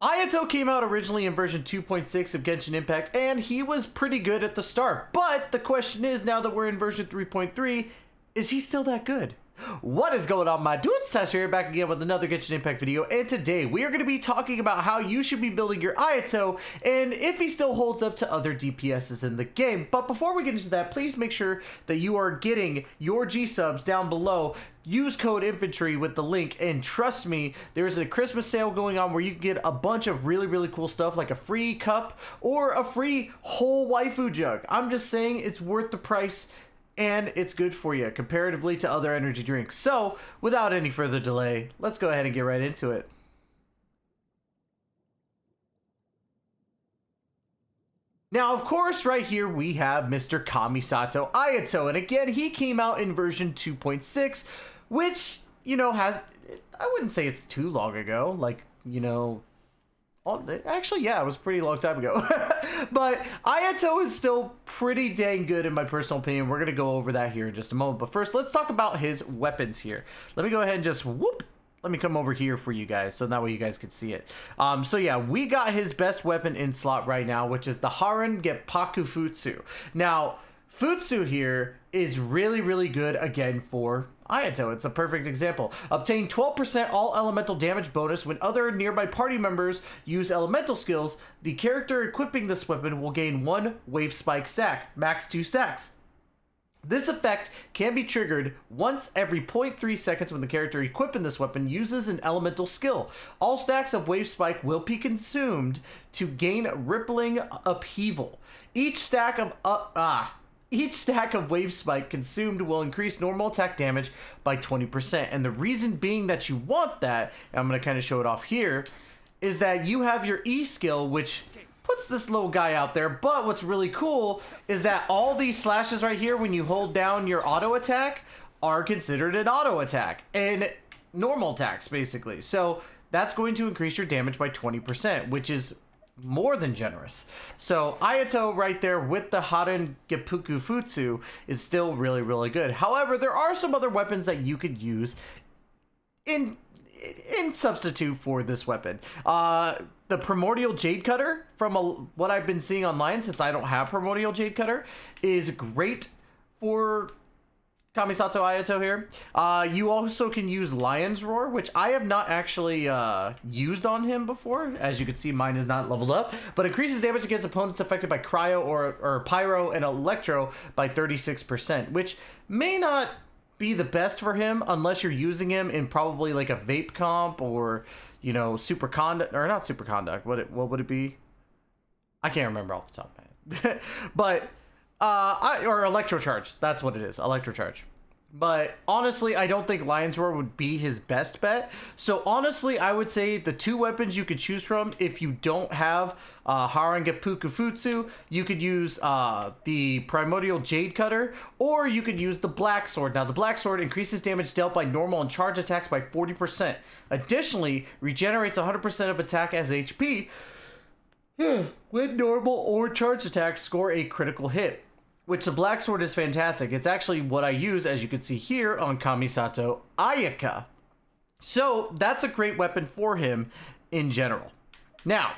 Ayato came out originally in version 2.6 of Genshin Impact, and he was pretty good at the start. But the question is, now that we're in version 3.3, is he still that good? What is going on, my dudes? Mtashed here, back again with another Genshin Impact video, and today we are going to be talking about how you should be building your Ayato and if he still holds up to other DPSs in the game. But before we get into that, please make sure that you are getting your G-subs down below. Use code infantry with the link, and trust me, there's a Christmas sale going on where you can get a bunch of really cool stuff like a free cup or a free whole waifu jug. I'm just saying it's worth the price, and it's good for you comparatively to other energy drinks. So without any further delay, let's go ahead and get right into it. Now, of course, right here we have Mr. Kamisato Ayato, and again, he came out in version 2.6, which, you know, I wouldn't say it's too long ago, like, you know, actually, yeah, it was a pretty long time ago. But Ayato is still pretty dang good in my personal opinion. We're going to go over that here in just a moment. But first, let's talk about his weapons here. Let me go ahead and just let me come over here for you guys, so that way you guys can see it. So yeah, we got his best weapon in slot right now, which is the Haran Geppaku Futsu. Now, Futsu here is really good again for Ayato. It's a perfect example. Obtain 12% all elemental damage bonus when other nearby party members use elemental skills. The character equipping this weapon will gain 1 wave spike stack, max 2 stacks. This effect can be triggered once every 0.3 seconds when the character equipping this weapon uses an elemental skill. All stacks of wave spike will be consumed to gain rippling upheaval. Each stack of wave spike consumed will increase normal attack damage by 20%. And the reason being that you want that, and I'm going to kind of show it off here, is that you have your E skill, which puts this little guy out there. But what's really cool is that all these slashes right here, when you hold down your auto attack, are considered an auto attack and normal attacks, basically. So that's going to increase your damage by 20%, which is more than generous. So Ayato right there with the Haran Geppaku Futsu is still really good. However, there are some other weapons that you could use in substitute for this weapon. The Primordial Jade Cutter, from what I've been seeing online, since I don't have Primordial Jade Cutter, is great for Kamisato Ayato here. You also can use Lion's Roar, which I have not actually used on him before. As you can see, mine is not leveled up, but increases damage against opponents affected by Cryo or Pyro and Electro by 36%, which may not be the best for him unless you're using him in probably like a vape comp or, you know, superconduct, or not superconduct. What would it be? I can't remember off the top of my head. But or electrocharge, that's what it is, electrocharge. But honestly, I don't think Lion's Roar would be his best bet. So honestly, I would say the two weapons you could choose from if you don't have Haran Geppaku Futsu, you could use the Primordial Jade Cutter, or you could use the Black Sword. Now, the Black Sword increases damage dealt by normal and charge attacks by 40%. Additionally, regenerates 100% of attack as HP when normal or charge attacks score a critical hit, which the Black Sword is fantastic. It's actually what I use, as you can see here, on Kamisato Ayato. So that's a great weapon for him in general. Now,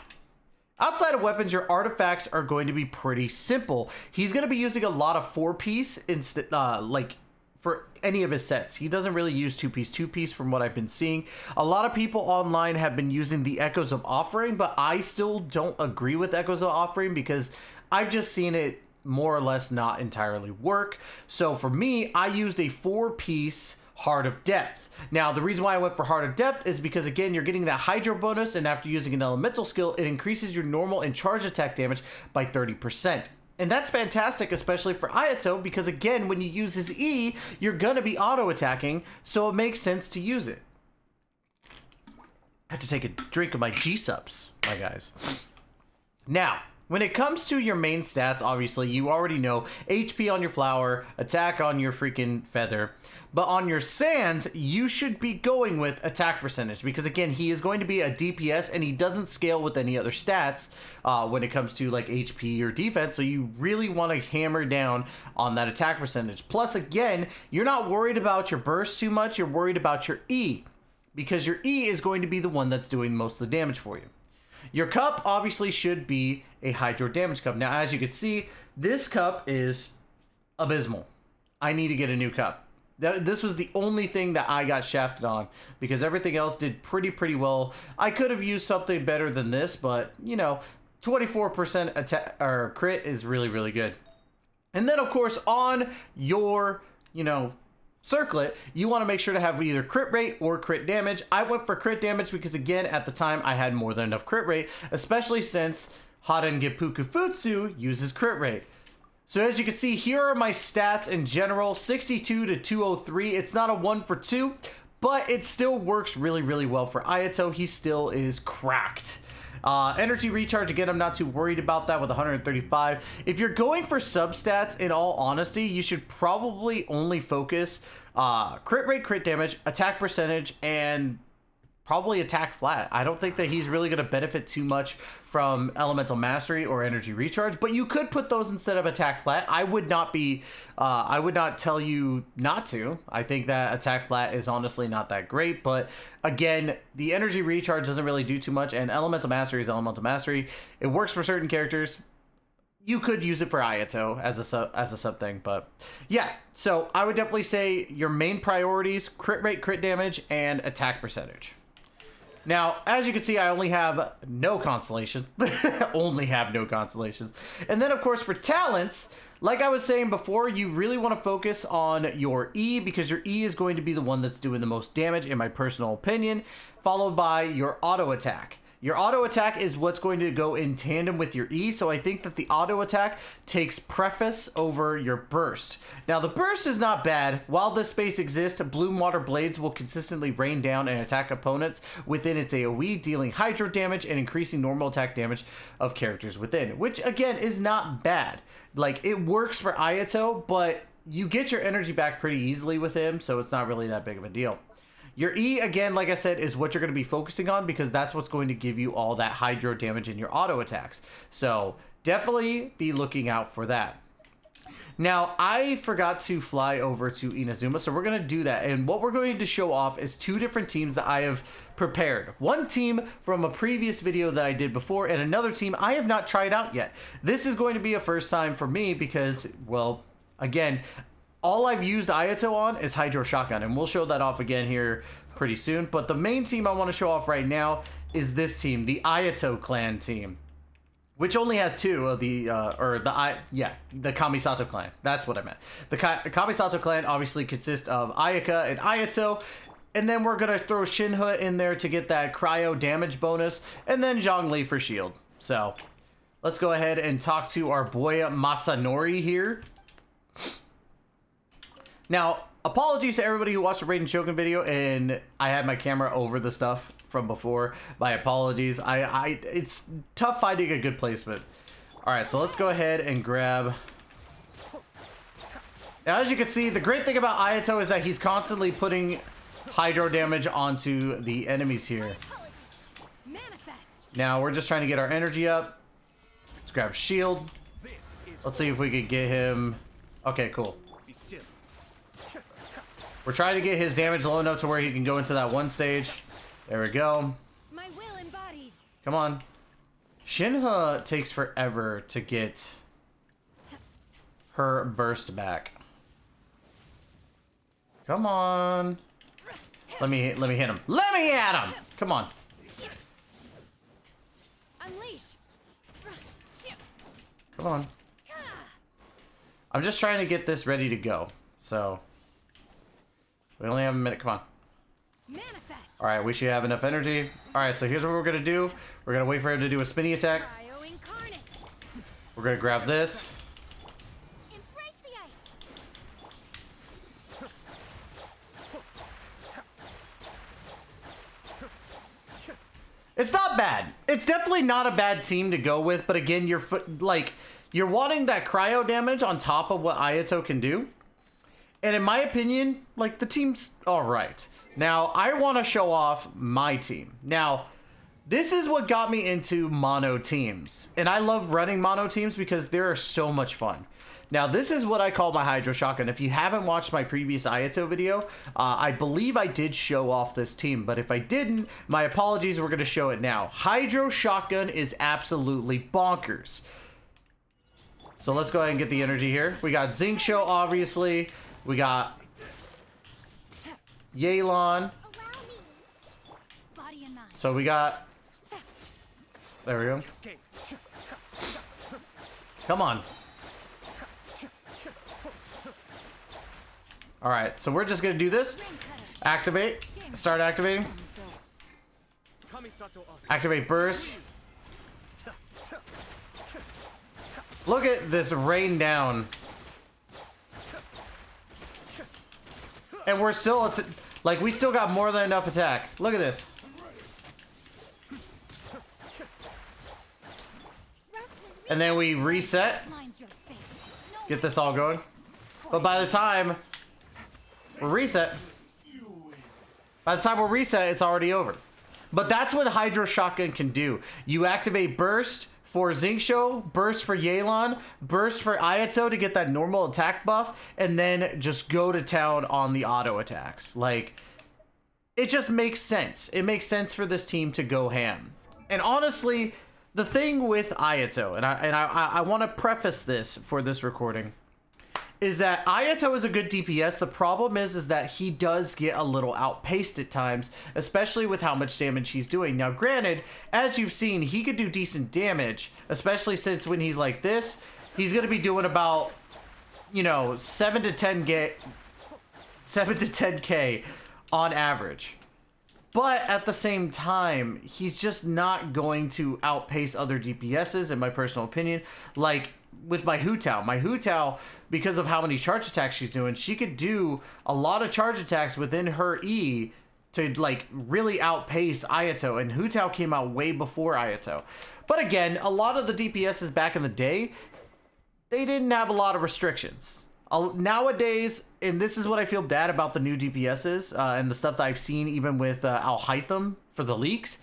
outside of weapons, your artifacts are going to be pretty simple. He's going to be using a lot of 4-piece instead, like for any of his sets. He doesn't really use 2-piece from what I've been seeing. A lot of people online have been using the Echoes of Offering, but I still don't agree with Echoes of Offering because I've just seen it more or less not entirely work. So for me, I used a 4-piece Heart of Depth. Now, the reason why I went for Heart of Depth is because, again, you're getting that Hydro bonus, and after using an elemental skill, it increases your normal and charge attack damage by 30%. And that's fantastic, especially for Ayato, because, again, when you use his E, you're going to be auto-attacking, so it makes sense to use it. I have to take a drink of my G-subs, my guys. Now, when it comes to your main stats, obviously, you already know HP on your flower, attack on your freaking feather. But on your sands, you should be going with attack percentage because, again, he is going to be a DPS and he doesn't scale with any other stats when it comes to like HP or defense. So you really want to hammer down on that attack percentage. Plus, again, you're not worried about your burst too much. You're worried about your E because your E is going to be the one that's doing most of the damage for you. Your cup obviously should be a hydro damage cup. Now, as you can see, this cup is abysmal. I need to get a new cup. This was the only thing that I got shafted on because everything else did pretty well. I could have used something better than this, but you know, 24% attack or crit is really good. And then of course on your, you know, circlet, you want to make sure to have either crit rate or crit damage. I went for crit damage because again, at the time I had more than enough crit rate, especially since Haren Geppuku Futsu uses crit rate. So as you can see, here are my stats in general, 62 to 203. It's not a 1 for 2, but it still works really well for Ayato. He still is cracked. Energy recharge, again, I'm not too worried about that with 135. If you're going for substats, in all honesty, you should probably only focus crit rate, crit damage, attack percentage, and probably attack flat. I don't think that he's really going to benefit too much from elemental mastery or energy recharge, but you could put those instead of attack flat. I would not tell you not to. I think that attack flat is honestly not that great, but again, the energy recharge doesn't really do too much, and elemental mastery is elemental mastery. It works for certain characters. You could use it for Ayato as a sub thing, but yeah. So I would definitely say your main priorities: crit rate, crit damage, and attack percentage. Now, as you can see, I only have no constellations. Only have no constellations. And then, of course, for talents, like I was saying before, you really want to focus on your E because your E is going to be the one that's doing the most damage, in my personal opinion, followed by your auto attack. Your auto attack is what's going to go in tandem with your E, so I think that the auto attack takes preface over your burst. Now, the burst is not bad. While this space exists, Bloom Water Blades will consistently rain down and attack opponents within its AoE, dealing hydro damage and increasing normal attack damage of characters within, which, again, is not bad. Like, it works for Ayato, but you get your energy back pretty easily with him, so it's not really that big of a deal. Your E, again, like I said, is what you're going to be focusing on because that's what's going to give you all that hydro damage in your auto attacks. So definitely be looking out for that. Now, I forgot to fly over to Inazuma, so we're going to do that. And what we're going to show off is two different teams that I have prepared. One team from a previous video that I did before, and another team I have not tried out yet. This is going to be a first time for me because, well, again, all I've used Ayato on is Hydro Shotgun, and we'll show that off again here pretty soon. But the main team I want to show off right now is this team, the Ayato clan team, which only has two of the Kamisato clan. That's what I meant. The Kamisato clan obviously consists of Ayaka and Ayato, and then we're gonna throw Shinha in there to get that cryo damage bonus, and then Zhongli for shield. So let's go ahead and talk to our boy Masanori here. Now, apologies to everybody who watched the Raiden Shogun video and I had my camera over the stuff from before. My apologies. It's tough finding a good placement. All right, so let's go ahead and grab. Now, as you can see, the great thing about Ayato is that he's constantly putting hydro damage onto the enemies here. Now, we're just trying to get our energy up. Let's grab shield. Let's see if we can get him. Okay, cool. We're trying to get his damage low enough to where he can go into that one stage. There we go. My will embodied. Come on. Shinha takes forever to get her burst back. Come on. Let me hit him. Let me at him. Come on. Unleash. Come on. I'm just trying to get this ready to go. So we only have a minute. Come on. All right, we should have enough energy. All right, so here's what we're gonna do. We're gonna wait for him to do a spinny attack. We're gonna grab this. It's not bad. It's definitely not a bad team to go with, but again, you're wanting that cryo damage on top of what Ayato can do. And in my opinion, like, the team's all right. Now, I want to show off my team. Now, this is what got me into mono teams. And I love running mono teams because they're so much fun. Now, this is what I call my Hydro Shotgun. If you haven't watched my previous Ayato video, I believe I did show off this team, but if I didn't, my apologies, we're going to show it now. Hydro Shotgun is absolutely bonkers. So let's go ahead and get the energy here. We got Xingqiu, obviously. We got Yelan. So we got... There we go. Come on. Alright, so we're just going to do this. Activate. Start activating. Activate burst. Look at this rain down. And we're still... Like, we still got more than enough attack. Look at this. And then we reset. Get this all going. But by the time we're reset, it's already over. But that's what Hydro Shotgun can do. You activate Burst for Xingqiu, Burst for Yelan, Burst for Ayato to get that normal attack buff, and then just go to town on the auto attacks. Like, it just makes sense. It makes sense for this team to go ham. And honestly, the thing with Ayato, and I want to preface this for this recording, is that Ayato is a good DPS. The problem is that he does get a little outpaced at times, especially with how much damage he's doing. Now, granted, as you've seen, he could do decent damage, especially since when he's like this, he's going to be doing about, you know, 7 to 10k on average. But at the same time, he's just not going to outpace other DPSs, in my personal opinion. Like with my Hu Tao. My Hu Tao, because of how many charge attacks she's doing, she could do a lot of charge attacks within her E to like really outpace Ayato. And Hu Tao came out way before Ayato. But again, a lot of the DPSs back in the day, they didn't have a lot of restrictions. Nowadays, and this is what I feel bad about the new DPSs and the stuff that I've seen even with Alhaitham for the leaks,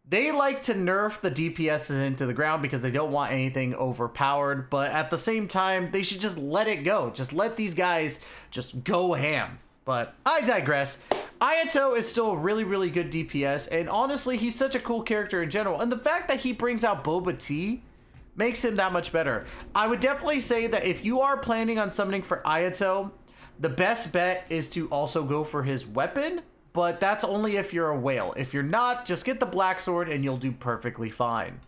they like to nerf the DPSs into the ground because they don't want anything overpowered, but at the same time, they should just let it go. Just let these guys just go ham. But I digress. Ayato is still a really, really good DPS, and honestly, he's such a cool character in general. And the fact that he brings out Boba Tea makes him that much better. I would definitely say that if you are planning on summoning for Ayato, the best bet is to also go for his weapon, but that's only if you're a whale. If you're not, just get the black sword and you'll do perfectly fine.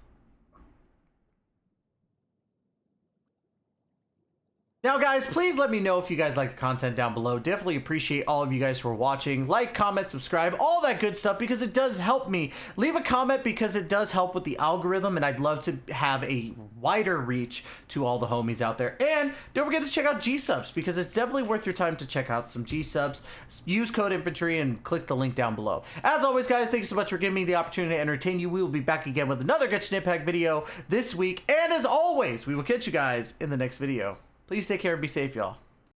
Now guys, please let me know if you guys like the content down below. Definitely appreciate all of you guys for watching. Like, comment, subscribe, all that good stuff because it does help me. Leave a comment because it does help with the algorithm and I'd love to have a wider reach to all the homies out there. And don't forget to check out G-Subs because it's definitely worth your time to check out some G-Subs. Use code infantry and click the link down below. As always guys, thank you so much for giving me the opportunity to entertain you. We will be back again with another Genshin Impact video this week. And as always, we will catch you guys in the next video. Please take care and be safe, y'all.